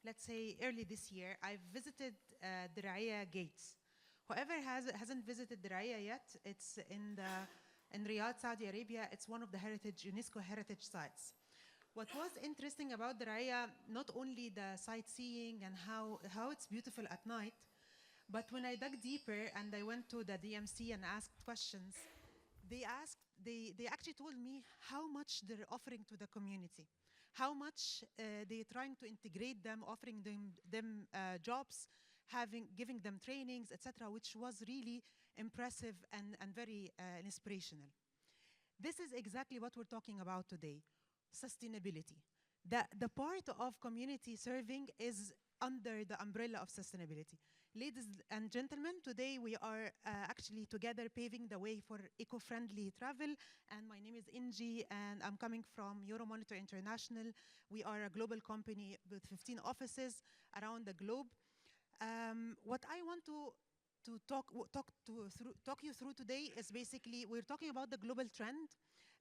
let's say early this year, I visited Diraya Gates. Whoever hasn't visited Diraya yet, it's in Riyadh, Saudi Arabia. It's one of the UNESCO heritage sites. What was interesting about Diraya, not only the sightseeing and how it's beautiful at night, but when I dug deeper and I went to the DMC and asked questions, they actually told me how much they're offering to the community, how much they're trying to integrate them, offering them jobs, giving them trainings, etc., which was really impressive and very inspirational. This is exactly what we're talking about today, sustainability. The part of community serving is under the umbrella of sustainability. Ladies and gentlemen, today we are actually together paving the way for eco-friendly travel. And my name is Engy, and I'm coming from Euromonitor International. We are a global company with 15 offices around the globe. What I want to talk you through today is basically, we're talking about the global trend,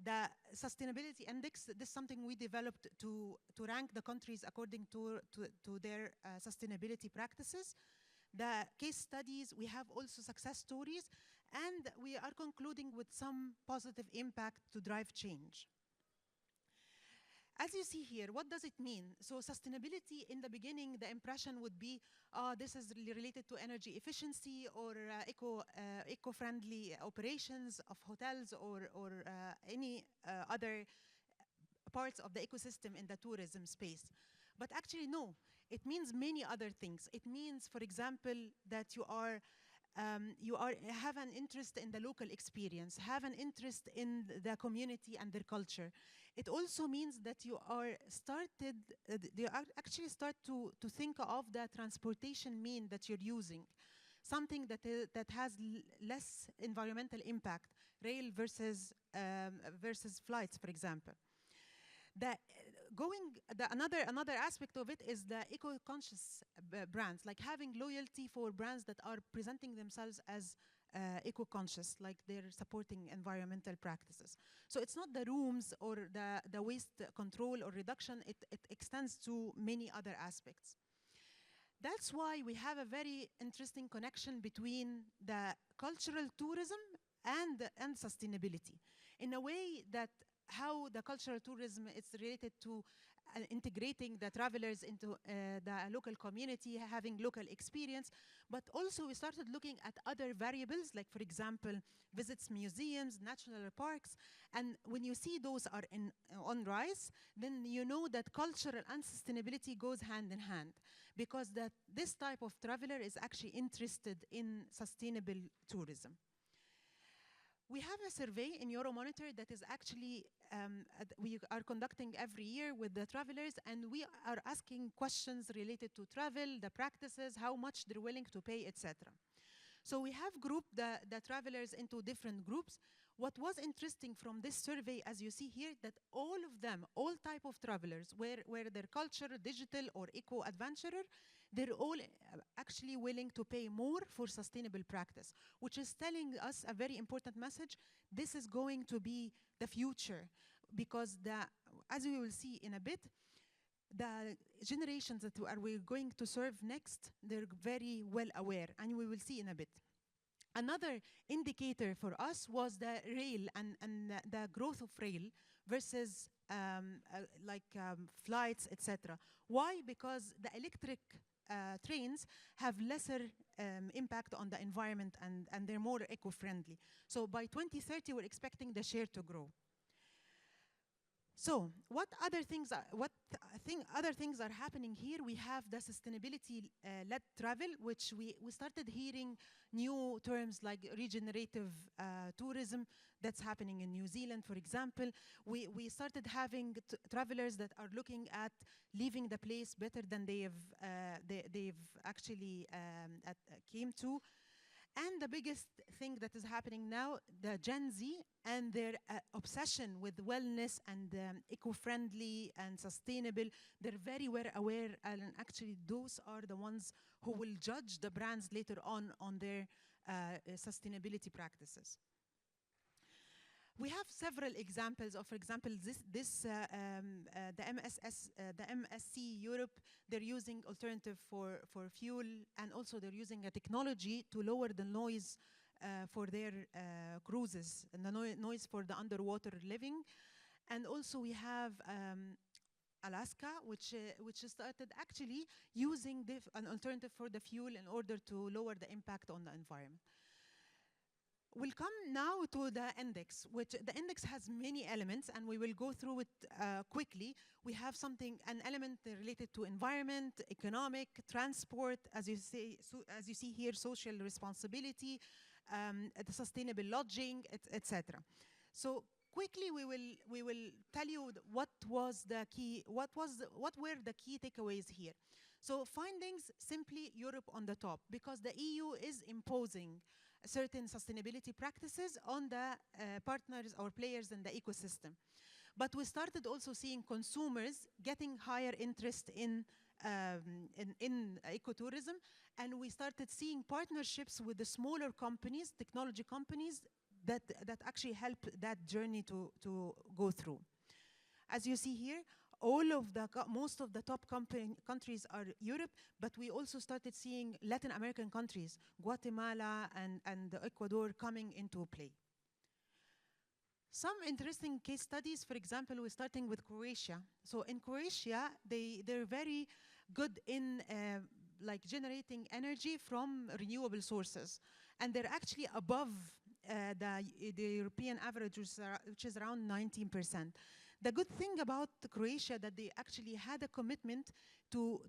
the sustainability index. This is something we developed to rank the countries according to their sustainability practices. The case studies, we have also success stories, and we are concluding with some positive impact to drive change. As you see here, what does it mean? So sustainability, in the beginning, the impression would be, this is related to energy efficiency or eco-friendly operations of hotels or any other parts of the ecosystem in the tourism space. But actually, no. It means many other things. It means, for example, that you have an interest in the local experience, have an interest in the community and their culture. It also means that you actually start to think of the transportation mean that you're using, something that has less environmental impact, rail versus flights, for example. Another aspect of it is the eco-conscious brands, like having loyalty for brands that are presenting themselves as eco-conscious, like they're supporting environmental practices. So it's not the rooms or the waste control or reduction, it extends to many other aspects. That's why we have a very interesting connection between the cultural tourism and sustainability, in a way that how the cultural tourism is related to integrating the travelers into the local community, having local experience. But also we started looking at other variables, like, for example, visits museums, national parks. And when you see those are on rise, then you know that culture and sustainability goes hand in hand, because this type of traveler is actually interested in sustainable tourism. We have a survey in Euromonitor that is actually, we are conducting every year with the travelers, and we are asking questions related to travel, the practices, how much they're willing to pay, etc. So we have grouped the travelers into different groups. What was interesting from this survey, as you see here, that all of them, all type of travelers, where their culture, digital or eco-adventurer, they're all actually willing to pay more for sustainable practice, which is telling us a very important message. This is going to be the future, because as we will see in a bit, the generations that we're going to serve next, they're very well aware, and we will see in a bit. Another indicator for us was the rail and the growth of rail versus flights, etc. Why? Because the electric trains have lesser impact on the environment and they're more eco-friendly. So by 2030, we're expecting the share to grow. So what other things are happening here? We have the sustainability-led travel, which we started hearing new terms like regenerative tourism that's happening in New Zealand, for example. We started having travelers that are looking at leaving the place better than they've actually came to. And the biggest thing that is happening now, the Gen Z and their obsession with wellness and eco-friendly and sustainable, they're very well aware, and actually those are the ones who will judge the brands later on their sustainability practices. We have several examples of, for example, the MSC Europe, they're using alternative for fuel, and also they're using a technology to lower the noise for their cruises, and the noise for the underwater living. And also we have Alaska, which started actually using an alternative for the fuel in order to lower the impact on the environment. We'll come now to the index, which the index has many elements, and we will go through it quickly. We have an element related to environment, economic, transport, as you see here, social responsibility, the sustainable lodging, etc. So quickly, we will tell you what were the key takeaways here. So findings, simply Europe on the top, because the EU is imposing certain sustainability practices on the partners or players in the ecosystem. But we started also seeing consumers getting higher interest in ecotourism, and we started seeing partnerships with the smaller companies, technology companies, that actually help that journey to go through. As you see here, most of the top countries are Europe, but we also started seeing Latin American countries, Guatemala and Ecuador, coming into play. Some interesting case studies, for example, we're starting with Croatia. So in Croatia, they're very good in like generating energy from renewable sources, and they're actually above the European average, which is around 19%. The good thing about Croatia that they actually had a commitment to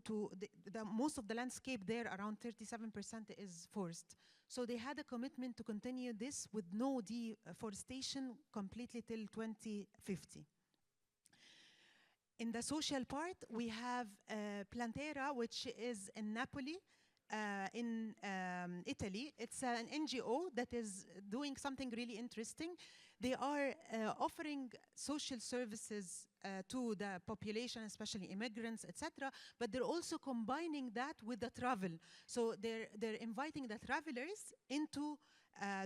most of the landscape there, around 37% is forest. So they had a commitment to continue this with no deforestation completely till 2050. In the social part, we have Plantera, which is in Napoli, in Italy. It's an NGO that is doing something really interesting. They are offering social services to the population, especially immigrants, etc. But they're also combining that with the travel. So they're inviting the travelers into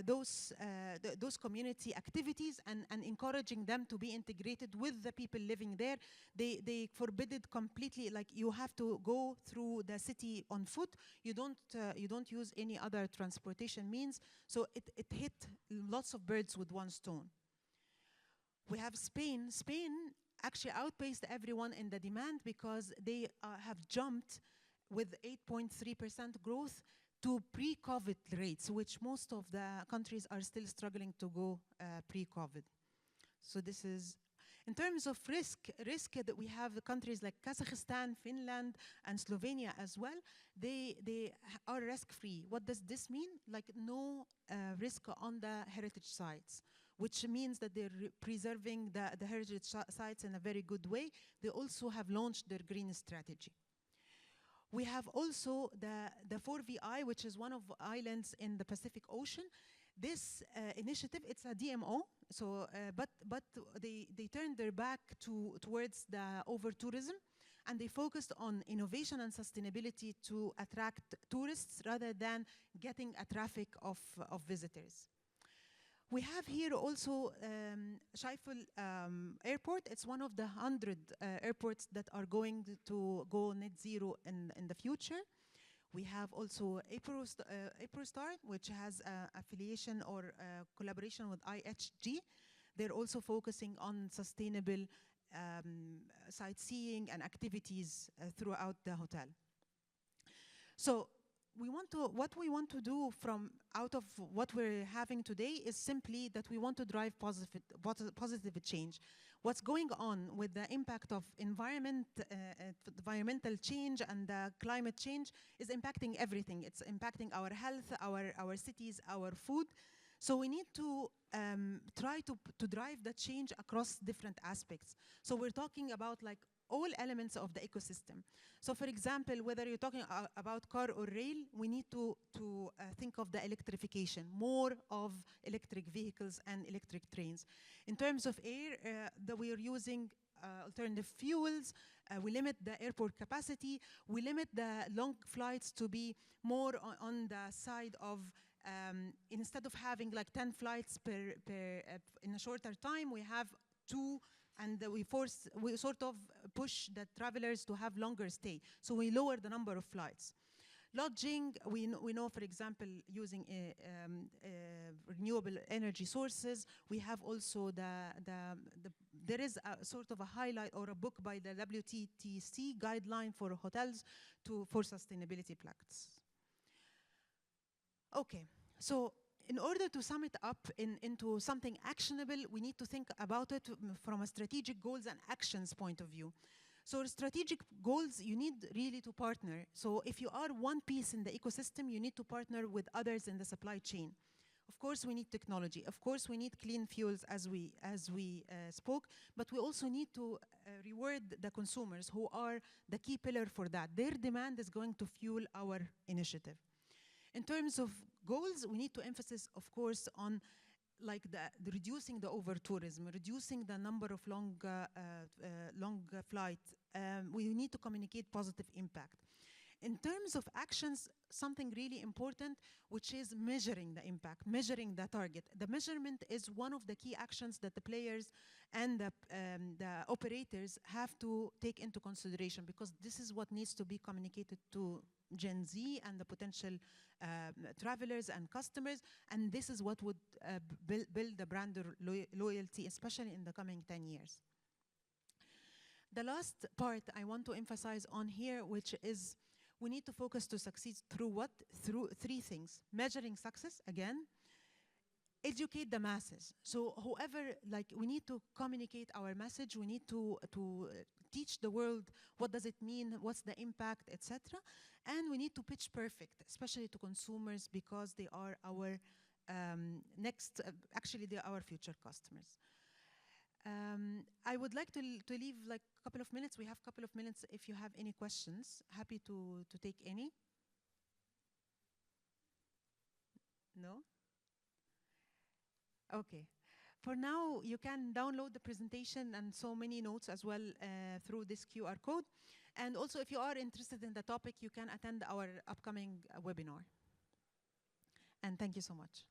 those community activities and encouraging them to be integrated with the people living there. They forbid it completely. Like, you have to go through the city on foot. You don't use any other transportation means. So it hit lots of birds with one stone. We have Spain. Spain actually outpaced everyone in the demand because they have jumped with 8.3% growth to pre-COVID rates, which most of the countries are still struggling to go pre-COVID. So this is, in terms of risk that we have countries like Kazakhstan, Finland, and Slovenia as well. They are risk-free. What does this mean? Like, no risk on the heritage sites, which means that they're preserving the heritage sites in a very good way. They also have launched their green strategy. We have also the 4VI, which is one of the islands in the Pacific Ocean. This initiative, it's a DMO, so but they turned their back towards the over-tourism, and they focused on innovation and sustainability to attract tourists rather than getting a traffic of visitors. We have here also Schiphol Airport. It's one of the 100 airports that are going to go net zero in the future. We have also Aprostar, which has affiliation or collaboration with IHG. They're also focusing on sustainable sightseeing and activities throughout the hotel. So what we want to do from out of what we're having today is simply that we want to drive positive change. What's going on with the impact of environmental change and climate change is impacting everything. It's impacting our health, our cities, our food. So we need to try to drive the change across different aspects. So we're talking about like all elements of the ecosystem. So for example, whether you're talking about car or rail, we need to think of the electrification, more of electric vehicles and electric trains. In terms of air, we are using alternative fuels. We limit the airport capacity. We limit the long flights to be more on the side of Instead of having like 10 flights in a shorter time, we have 2, and we sort of push the travelers to have longer stay. So we lower the number of flights. Lodging, we know, for example, using renewable energy sources. We have also there is a sort of a highlight or a book by the WTTC guideline for hotels for sustainability practice. Okay, so in order to sum it up into something actionable, we need to think about it from a strategic goals and actions point of view. So strategic goals, you need really to partner. So if you are one piece in the ecosystem, you need to partner with others in the supply chain. Of course, we need technology. Of course, we need clean fuels, as we spoke. But we also need to reward the consumers, who are the key pillar for that. Their demand is going to fuel our initiative. In terms of goals, we need to emphasize, of course, on like the reducing the over-tourism, reducing the number of long flights. We need to communicate positive impact. In terms of actions, something really important, which is measuring the impact, measuring the target. The measurement is one of the key actions that the players and the operators have to take into consideration, because this is what needs to be communicated to Gen Z and the potential travelers and customers, and this is what would build the brand loyalty, especially in the coming 10 years. The last part I want to emphasize on here, which is we need to focus to succeed through what? Through 3 things. Measuring success, again. Educate the masses. So whoever, like, we need to communicate our message. We need to teach the world what does it mean, what's the impact, etc. And we need to pitch perfect, especially to consumers, because they are our actually they are our future customers. I would like to leave like a couple of minutes. We have a couple of minutes if you have any questions. Happy to take any. No? Okay. For now, you can download the presentation and so many notes as well through this QR code. And also, if you are interested in the topic, you can attend our upcoming webinar. And thank you so much.